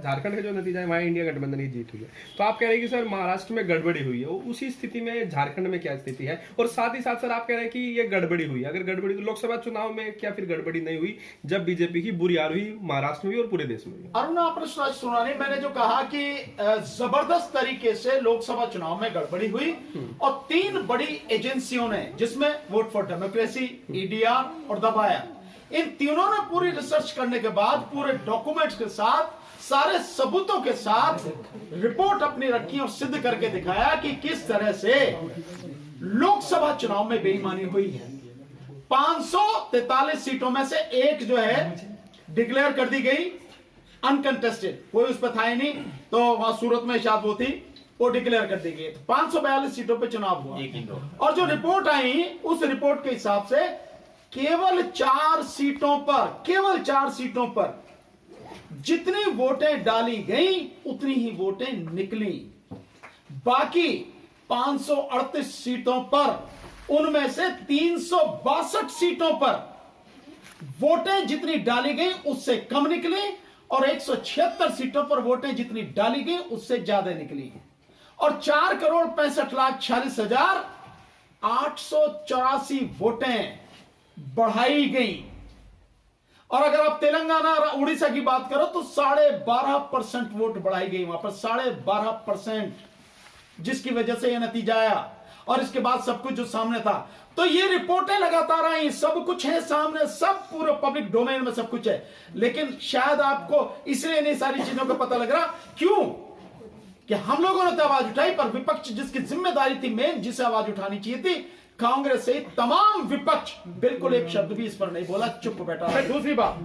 झारखंड का जो नतीजा है वहाँ इंडिया गठबंधन की जीत हुई है, तो आप कह रहे हैं कि सर महाराष्ट्र में गड़बड़ी हुई है, उसी स्थिति में झारखंड में क्या स्थिति है? और साथ ही साथ सर आप कह रहे हैं कि ये गड़बड़ी हुई है, अगर गड़बड़ी तो लोकसभा चुनाव में क्या फिर गड़बड़ी नहीं हुई जब बीजेपी की बुरी हार हुई महाराष्ट्र में भी और पूरे देश में भी? अरुण, आपने सुना नहीं, मैंने जो कहा कि जबरदस्त तरीके से लोकसभा चुनाव में गड़बड़ी हुई और 3 बड़ी एजेंसियों ने, जिसमें वोट फॉर डेमोक्रेसी, ईडीआर और दबाया, इन तीनों ने पूरी रिसर्च करने के बाद पूरे डॉक्यूमेंट्स के साथ, सारे सबूतों के साथ रिपोर्ट अपनी रखी और सिद्ध करके दिखाया कि किस तरह से लोकसभा चुनाव में बेईमानी हुई है। 543 सीटों में से एक जो है डिक्लेयर कर दी गई अनकंटेस्टेड, कोई उस पर था ही नहीं, तो वहां सूरत में शायद वो थी, वो डिक्लेयर कर दी गई। 542 सीटों पे चुनाव हुआ और जो रिपोर्ट आई उस रिपोर्ट के हिसाब से केवल 4 सीटों पर जितनी वोटें डाली गई उतनी ही वोटें निकली। बाकी 538 सीटों पर, उनमें से 362 सीटों पर वोटें जितनी डाली गई उससे कम निकली और 176 सीटों पर वोटें जितनी डाली गई उससे ज्यादा निकली और 4,65,46,884 वोटें बढ़ाई गई। और अगर आप तेलंगाना और उड़ीसा की बात करो तो 12.5% वोट बढ़ाई गई वहां पर, 12.5%, जिसकी वजह से यह नतीजा आया। और इसके बाद सब कुछ जो सामने था, तो ये रिपोर्टें लगातार आई, सब कुछ है सामने, सब पूरे पब्लिक डोमेन में सब कुछ है, लेकिन शायद आपको इसलिए नहीं सारी चीजों का पता लग रहा। क्यों? कि हम लोगों ने तो आवाज उठाई, पर विपक्ष जिसकी जिम्मेदारी थी मेन, जिसे आवाज उठानी चाहिए थी, कांग्रेस से तमाम विपक्ष बिल्कुल एक शब्द भी इस पर नहीं बोला, चुप बैठा। दूसरी बात,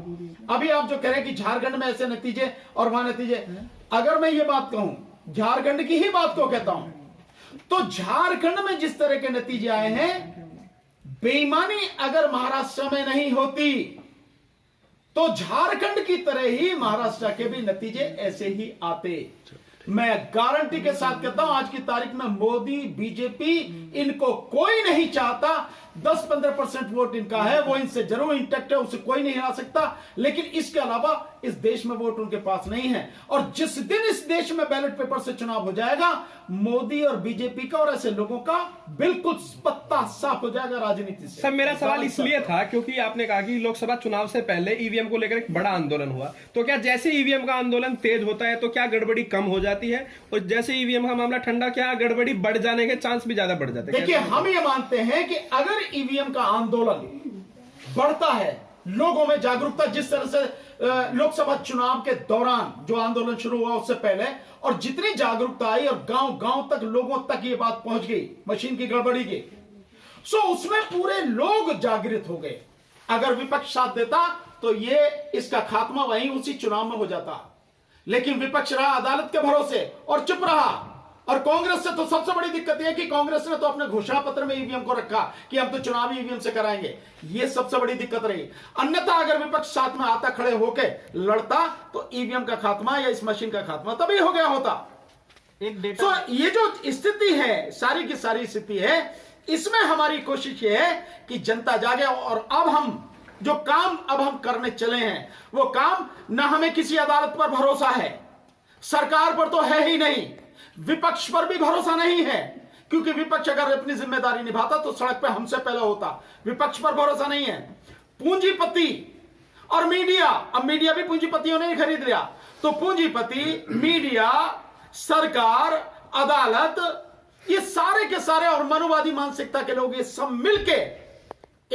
अभी आप जो कह रहे हैं कि झारखंड में ऐसे नतीजे और वहां नतीजे, अगर मैं ये बात कहूं, झारखंड की ही बात को कहता हूं, तो झारखंड में जिस तरह के नतीजे आए हैं, बेईमानी अगर महाराष्ट्र में नहीं होती तो झारखंड की तरह ही महाराष्ट्र के भी नतीजे ऐसे ही आते। मैं गारंटी के साथ कहता हूं, आज की तारीख में मोदी, बीजेपी, इनको कोई नहीं चाहता। 10-15% वोट इनका है, वो इनसे जरूर इंटैक्ट है, उसे कोई नहीं हिला सकता, लेकिन इसके अलावा इस देश में वोट उनके पास नहीं है। और जिस दिन इस देश में बैलेट पेपर से चुनाव हो जाएगा, मोदी और बीजेपी का और ऐसे लोगों का बिल्कुल पत्ता साफ हो जाएगा राजनीति से। सर, मेरा सवाल इसलिए था क्योंकि आपने कहा कि लोकसभा चुनाव से पहले ईवीएम को लेकर एक बड़ा आंदोलन हुआ, तो क्या जैसे ईवीएम का आंदोलन तेज होता है तो क्या गड़बड़ी कम हो जाती है, और जैसे ईवीएम का मामला ठंडा, क्या गड़बड़ी बढ़ जाने के चांस भी ज्यादा बढ़ जाते हैं? देखिए, हम ये मानते हैं कि अगर ईवीएम का आंदोलन बढ़ता है, लोगों में जागरूकता, जिस तरह से लोकसभा चुनाव के दौरान जो आंदोलन शुरू हुआ उससे पहले, और जितनी जागरूकता आई और गांव-गांव तक लोगों तक ये बात पहुंच गई मशीन की गड़बड़ी की, सो उसमें पूरे लोग जागृत हो गए। अगर विपक्ष साथ देता तो ये इसका खात्मा वहीं उसी चुनाव में हो जाता, लेकिन विपक्ष रहा अदालत के भरोसे और चुप रहा। और कांग्रेस से तो सबसे बड़ी दिक्कत यह है कि कांग्रेस ने तो अपने घोषणा पत्र में ईवीएम को रखा कि हम तो चुनावी ईवीएम से कराएंगे, ये सबसे बड़ी दिक्कत रही। अन्यथा अगर विपक्ष साथ में आता, खड़े होके लड़ता, तो ईवीएम का खात्मा या इस मशीन का खात्मा तभी हो गया होता। तो ये जो स्थिति है, सारी की सारी स्थिति है, इसमें हमारी कोशिश ये है कि जनता जागे। और अब हम जो काम अब हम करने चले हैं, वो काम ना हमें किसी अदालत पर भरोसा है, सरकार पर तो है ही नहीं, विपक्ष पर भी भरोसा नहीं है, क्योंकि विपक्ष अगर अपनी जिम्मेदारी निभाता तो सड़क पे हमसे पहले होता। विपक्ष पर भरोसा नहीं है, पूंजीपति और मीडिया, अब मीडिया भी पूंजीपतियों ने खरीद लिया, तो पूंजीपति, मीडिया, सरकार, अदालत, ये सारे के सारे और मनुवादी मानसिकता के लोग, ये सब मिलके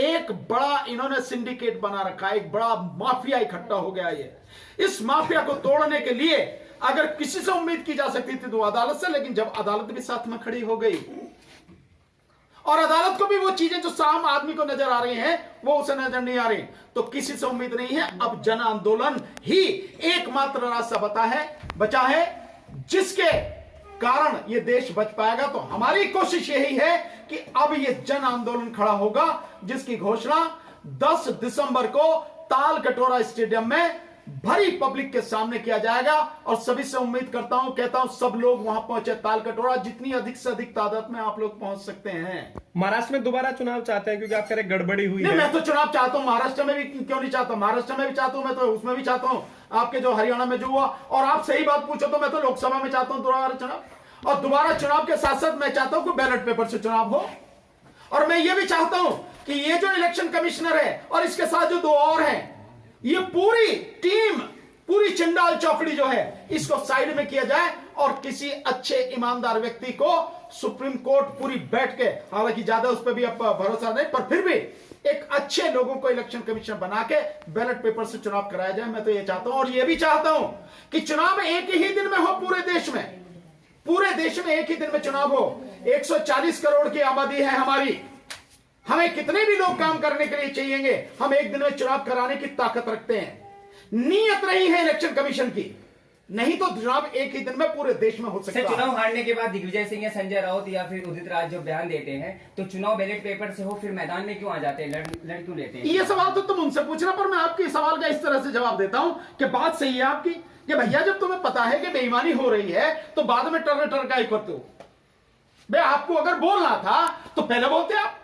एक बड़ा इन्होंने सिंडिकेट बना रखा है, एक बड़ा माफिया इकट्ठा हो गया। ये इस माफिया को तोड़ने के लिए अगर किसी से उम्मीद की जा सकती थी तो अदालत से, लेकिन जब अदालत भी साथ में खड़ी हो गई और अदालत को भी वो चीजें जो आम आदमी को नजर आ रही हैं वो उसे नजर नहीं आ रही, तो किसी से उम्मीद नहीं है। अब जन आंदोलन ही एकमात्र रास्ता बचा है जिसके कारण ये देश बच पाएगा। तो हमारी कोशिश यही है कि अब ये जन आंदोलन खड़ा होगा, जिसकी घोषणा 10 दिसंबर को ताल कटोरा स्टेडियम में भरी पब्लिक के सामने किया जाएगा। और सभी से उम्मीद करता हूं, कहता हूं, सब लोग वहां पहुंचे, ताल कटोरा, जितनी अधिक से अधिक तादाद में आप लोग पहुंच सकते हैं। महाराष्ट्र में दोबारा चुनाव चाहते हैं क्योंकि आप कह रहे गड़बड़ी हुई है? मैं तो चुनाव चाहता हूं, महाराष्ट्र में भी क्यों नहीं चाहता, महाराष्ट्र में भी चाहता हूं, मैं तो उसमें भी चाहता हूं। आपके जो हरियाणा में जो हुआ। और आप सही बात पूछो तो मैं तो लोकसभा में चाहता हूं दोबारा चुनाव, और दोबारा चुनाव के साथ साथ मैं चाहता हूं कि बैलेट पेपर से चुनाव हो। और मैं ये भी चाहता हूं कि ये जो इलेक्शन कमिश्नर है और इसके साथ जो 2 और हैं, ये पूरी टीम, पूरी चंडाल चौकड़ी जो है, इसको साइड में किया जाए और किसी अच्छे ईमानदार व्यक्ति को सुप्रीम कोर्ट पूरी बैठ के, हालांकि ज्यादा उस पर भी अब भरोसा नहीं, पर फिर भी एक अच्छे लोगों को इलेक्शन कमीशन बना के बैलेट पेपर से चुनाव कराया जाए। मैं तो ये चाहता हूं, और ये भी चाहता हूं कि चुनाव एक ही दिन में हो पूरे देश में, पूरे देश में एक ही दिन में चुनाव हो। 140 करोड़ की आबादी है हमारी, हमें कितने भी लोग काम करने के लिए चाहिएंगे, हम एक दिन में चुनाव कराने की ताकत रखते हैं। नीयत रही है इलेक्शन कमीशन की, नहीं तो चुनाव एक ही दिन में पूरे देश में हो सकता है। चुनाव हारने के बाद दिग्विजय सिंह या संजय राउत या फिर उदित राज जो बयान देते हैं, तो चुनाव बैलेट पेपर से हो, फिर मैदान में क्यों आ जाते हैं, लड़ क्यों लेते हैं? ये सवाल तो तुम उनसे पूछना, पर मैं आपके सवाल का इस तरह से जवाब देता हूं कि बात सही है आपकी कि भैया जब तुम्हें पता है कि बेईमानी हो रही है तो बाद में टर का ही करते हो। बे आपको अगर बोलना था तो पहले बोलते आप।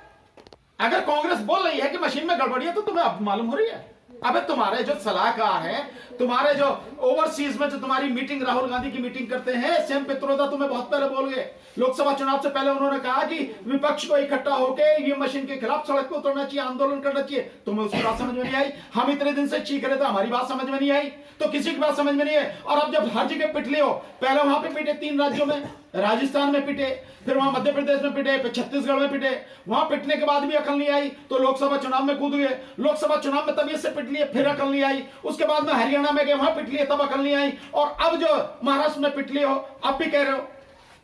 अगर कांग्रेस बोल रही है कि मशीन में गड़बड़ी है तो तुम्हें अब मालूम हो रही है। अबे तुम्हारे जो सलाहकार हैं, तुम्हारे जो ओवरसीज में जो तुम्हारी मीटिंग राहुल गांधी की मीटिंग करते हैं, सेम पित्रोदा तुम्हें बहुत पहले बोल गए। लोकसभा चुनाव से पहले उन्होंने कहा कि विपक्ष को इकट्ठा होकर ईवीएम मशीन के खिलाफ सड़क पर उतरना चाहिए, आंदोलन करना चाहिए। तुम्हें उसकी बात समझ में नहीं आई। हम इतने दिन से चीख रहे थे, हमारी बात समझ में नहीं आई, तो किसी की बात समझ में नहीं है। और अब जब हर जगह पिट ले हो, पहले वहां पे पिटे 3 राज्यों में, राजस्थान में पिटे, फिर वहां मध्य प्रदेश में पिटे, फिर छत्तीसगढ़ में पिटे, वहां पिटने के बाद भी अकल नहीं आई तो लोकसभा चुनाव में कूद गए। लोकसभा चुनाव में तबीयत से पिट लिए, फिर अकल नहीं आई। उसके बाद में हरियाणा में गए, वहां पिट लिए, तब अकल नहीं आई। और अब जो महाराष्ट्र में पिट लिए हो, अब भी कह रहे हो।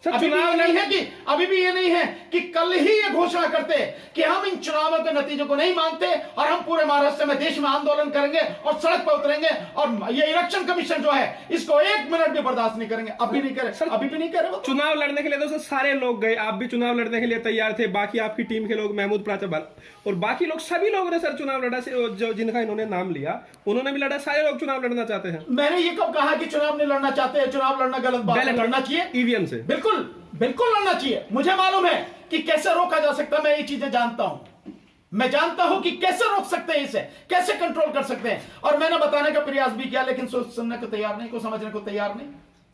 अभी भी ये नहीं है कि अभी भी ये नहीं है कि कल ही ये घोषणा करते कि हम इन चुनावों के नतीजों को नहीं मानते और हम पूरे महाराष्ट्र में, देश में आंदोलन करेंगे और सड़क पर उतरेंगे और ये इलेक्शन कमीशन जो है इसको 1 मिनट भी बर्दाश्त नहीं करेंगे। अभी नहीं करे सर, अभी भी नहीं करे। चुनाव लड़ने के लिए तो सर सारे लोग गए, आप भी चुनाव लड़ने के लिए तैयार थे, बाकी आपकी टीम के लोग, महमूद प्राचार और बाकी लोग, सभी लोगों ने सर चुनाव लड़ा, जो जिनका इन्होंने नाम लिया उन्होंने भी लड़ा। सारे लोग चुनाव लड़ना चाहते हैं। मैंने ये कब कहा कि चुनाव नहीं लड़ना चाहते हैं? चुनाव लड़ना गलत बात है, लड़ना चाहिए ईवीएम से, बिल्कुल बिल्कुल लड़ना चाहिए। मुझे मालूम है कि कैसे रोका जा सकता है, मैं ये चीजें जानता हूं। मैं जानता हूं कि कैसे रोक सकते हैं, इसे कैसे कंट्रोल कर सकते हैं, और मैंने बताने का प्रयास भी किया, लेकिन सुनने को तैयार नहीं, को समझने को तैयार नहीं।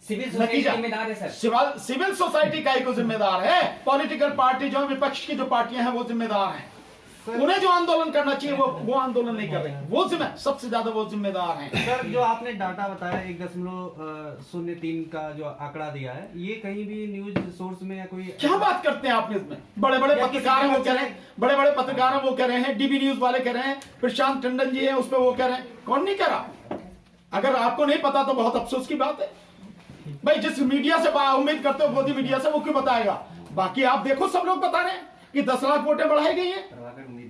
सिविल सोसाइटी जिम्मेदार है सर। सिविल सोसाइटी का ही को जिम्मेदार है, पॉलिटिकल पार्टी जो विपक्ष की जो पार्टियां हैं वो जिम्मेदार हैं। उन्हें जो आंदोलन करना चाहिए वो आंदोलन नहीं कर रहे, वो सबसे ज्यादा वो जिम्मेदार हैं। सर जो आपने डाटा बताया 1.03 का जो आंकड़ा दिया है, ये कहीं भी न्यूज सोर्स में या कोई क्या बात करते हैं आपने इसमें? बड़े बड़े पत्रकार हैं वो कह रहे हैं, बड़े बड़े पत्रकार हैं वो कह रहे हैं, डीबी न्यूज वाले कह रहे हैं, प्रशांत टंडन जी है उस पर वो कह रहे हैं। कौन नहीं कह रहा? अगर आपको नहीं पता तो बहुत अफसोस की बात है भाई। जिस मीडिया से उम्मीद करते हो मोदी मीडिया से, वो क्यों बताएगा? बाकी आप देखो सब लोग बता रहे हैं कि 10 लाख वोटें बढ़ाई गई हैं,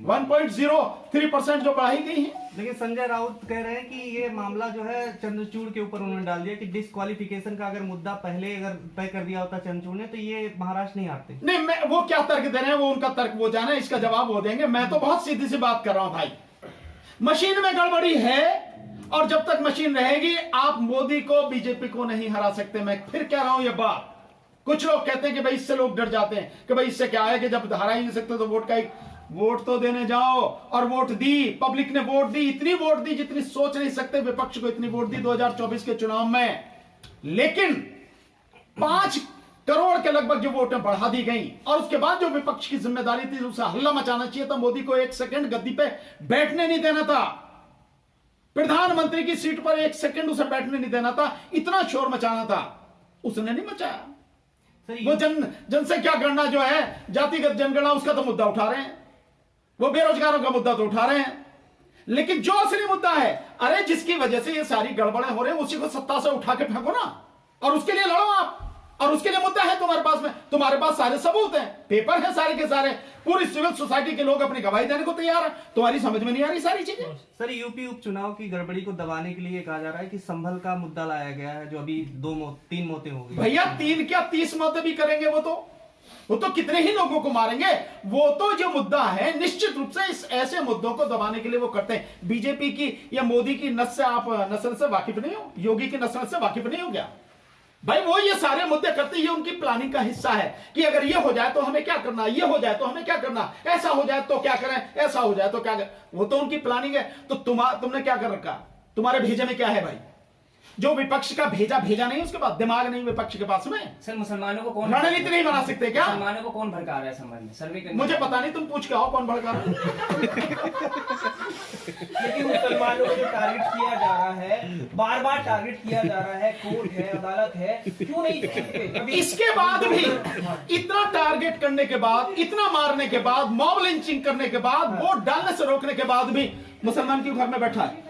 1.03% जो बढ़ाई गई हैं। लेकिन संजय राउत कह रहे हैं कि ये मामला जो है चंद्रचूड़ के ऊपर उन्होंने डाल दिया कि डिस्क्वालिफिकेशन का अगर मुद्दा पहले अगर तय कर दिया होता चंद्रचूड़ ने तो ये महाराष्ट्र नहीं आते। नहीं, मैं वो क्या तर्क दे रहे हैं, वो उनका तर्क वो जाने, इसका जवाब वो देंगे। मैं तो बहुत सीधी सी बात कर रहा हूं भाई, मशीन में गड़बड़ी है और जब तक मशीन रहेगी आप मोदी को, बीजेपी को नहीं हरा सकते। मैं फिर कह रहा हूं ये बात। कुछ लोग कहते हैं कि भाई इससे लोग डर जाते हैं कि भाई इससे क्या है कि जब हरा ही नहीं सकते तो वोट तो देने जाओ। और वोट दी, पब्लिक ने वोट दी, इतनी वोट दी जितनी सोच नहीं सकते। विपक्ष को इतनी वोट दी 2024 के चुनाव में, लेकिन 5 करोड़ के लगभग जो वोटें बढ़ा दी गई। और उसके बाद जो विपक्ष की जिम्मेदारी थी उसे हल्ला मचाना चाहिए था, मोदी को 1 सेकंड गद्दी पे बैठने नहीं देना था, प्रधानमंत्री की सीट पर 1 सेकंड उसे बैठने नहीं देना था, इतना शोर मचाना था, उसने नहीं मचाया। वो जनसंख्या गणना जो है, जातिगत जनगणना, उसका तो मुद्दा उठा रहे हैं, वो बेरोजगारों का मुद्दा तो उठा रहे हैं। लेकिन जो असली मुद्दा है, अरे जिसकी वजह से ये सारी गड़बड़ें हो रही हैं उसी को सत्ता से उठा के फेंको ना, और उसके लिए लड़ो आप। और उसके लिए मुद्दा है तुम्हारे पास में, तुम्हारे पास सारे सबूत हैं, पेपर है सारे के सारे, पूरी सिविल सोसाइटी के लोग अपनी गवाही देने को तैयार है। तुम्हारी समझ में नहीं आ रही सारी चीजें। सर यूपी उपचुनाव की गड़बड़ी को दबाने के लिए कहा जा रहा है कि संभल का मुद्दा लाया गया है, जो अभी 3 मौतें हो गई। भैया 3 क्या 30 मौतें भी करेंगे वो तो कितने ही लोगों को मारेंगे। वो तो जो मुद्दा है निश्चित रूप से इस ऐसे मुद्दों को दबाने के लिए वो करते हैं। बीजेपी की या मोदी की नस्ल से वाकिफ नहीं हो, योगी की नस्ल से वाकिफ नहीं हो गया भाई। वो ये सारे मुद्दे करते, ये उनकी प्लानिंग का हिस्सा है कि अगर ये हो जाए तो हमें क्या करना, ये हो जाए तो हमें क्या करना, ऐसा हो जाए तो क्या करें, ऐसा हो जाए तो क्या करें। वो तो उनकी प्लानिंग है। तो तुमने क्या कर रखा? तुम्हारे भेजे में क्या है भाई? जो विपक्ष का भेजा नहीं, उसके बाद दिमाग नहीं विपक्ष के पास में। सर मुसलमानों को कौन रणनीति नहीं बना सकते क्या? मुसलमानों को कौन भड़का रहा है संबंध में सर्वे करने? मुझे पता नहीं, तुम पूछ के आओ कौन भड़का रहा है। लेकिन मुसलमानों को जो टारगेट किया जा रहा है, बार बार टारगेट किया जा रहा है, कोर्ट है, अदालत है, क्यों नहीं इस चीज पे कभी? इसके बाद भी इतना टारगेट करने के बाद, इतना मारने के बाद, मॉब लिंचिंग करने के बाद, वोट डालने से रोकने के बाद भी मुसलमान क्यों घर में बैठा है?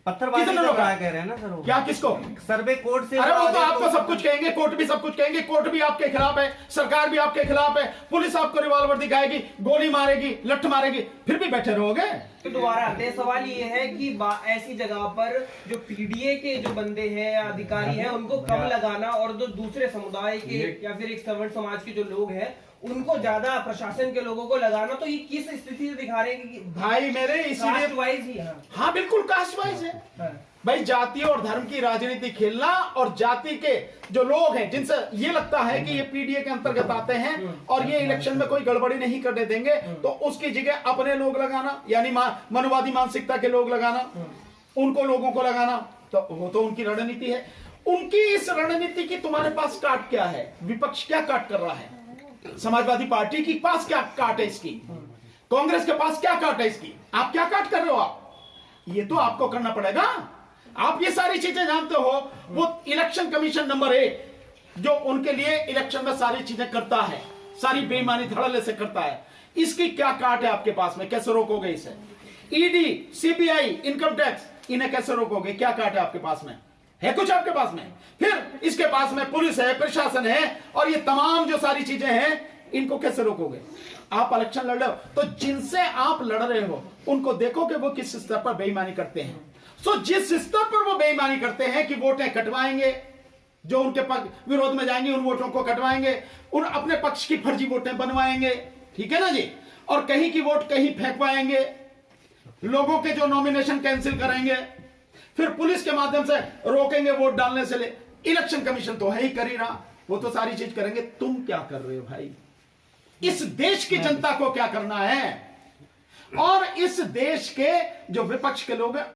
पत्थरबाजी किसने कर रोका? रहा है कह रहे हैं ना सर वो। क्या किसको? सर्वे कोर्ट से अरे वो तो आपको सब कुछ कहेंगे, कोर्ट भी सब कुछ कहेंगे, कोर्ट भी आपके खिलाफ है, सरकार भी आपके खिलाफ है, पुलिस आपको रिवॉल्वर दिखाएगी, गोली मारेगी, लठ मारेगी, फिर भी बैठे रहोगे? तो दोबारा आते हैं, सवाल ये है कि ऐसी जगह पर जो पीडीए के जो बंदे हैं या अधिकारी हैं उनको कम लगाना, और जो दूसरे समुदाय के या फिर एक सर्वंट समाज के जो लोग हैं उनको ज्यादा प्रशासन के लोगों को लगाना, तो ये किस स्थिति से दिखा रहे हैं कि भाई मेरे इसीलिए कास्ट वाइज ही? हाँ बिल्कुल कास्ट वाइज है। हाँ। भाई जाति और धर्म की राजनीति खेलना, और जाति के जो लोग हैं जिनसे ये लगता है कि ये पीडीए के अंतर्गत आते हैं और ये इलेक्शन में कोई गड़बड़ी नहीं करने देंगे, तो उसकी जगह अपने लोग लगाना, यानी मनुवादी मानसिकता के लोग लगाना, उनको लोगों को लगाना, तो वो तो उनकी रणनीति है। उनकी इस रणनीति की तुम्हारे पास काट क्या है? विपक्ष क्या काट कर रहा है? समाजवादी पार्टी के पास क्या काट है इसकी? कांग्रेस के पास क्या काट है इसकी? आप क्या काट कर रहे हो? आप ये तो आपको करना पड़ेगा। आप ये सारी चीजें जानते हो। वो इलेक्शन कमीशन नंबर 1 जो उनके लिए इलेक्शन में सारी चीजें करता है, सारी बेईमानी धड़ल्ले से करता है, इसकी क्या काट है आपके पास में? कैसे रोकोगे इसे? ईडी, सीबीआई, इनकम टैक्स, इन्हें कैसे रोकोगे? क्या काट है आपके पास में? है कुछ आपके पास में? फिर इसके पास में पुलिस है, प्रशासन है, और ये तमाम जो सारी चीजें हैं, इनको कैसे रोकोगे? आप इलेक्शन लड़ रहे हो तो जिनसे आप लड़ रहे हो उनको देखो कि वो किस स्तर पर बेईमानी करते हैं। सो जिस स्तर पर वो बेईमानी करते हैं कि वोटें कटवाएंगे, जो उनके विरोध में जाएंगे उन वोटों को कटवाएंगे, उन अपने पक्ष की फर्जी वोटें बनवाएंगे, ठीक है ना जी, और कहीं की वोट कहीं फेंकवाएंगे, लोगों के जो नॉमिनेशन कैंसिल करेंगे, फिर पुलिस के माध्यम से रोकेंगे वोट डालने से ले। इलेक्शन कमीशन तो है ही कर ही रहा, वो तो सारी चीज करेंगे। तुम क्या कर रहे हो भाई? इस देश की जनता को क्या करना है? और इस देश के जो विपक्ष के लोग हैं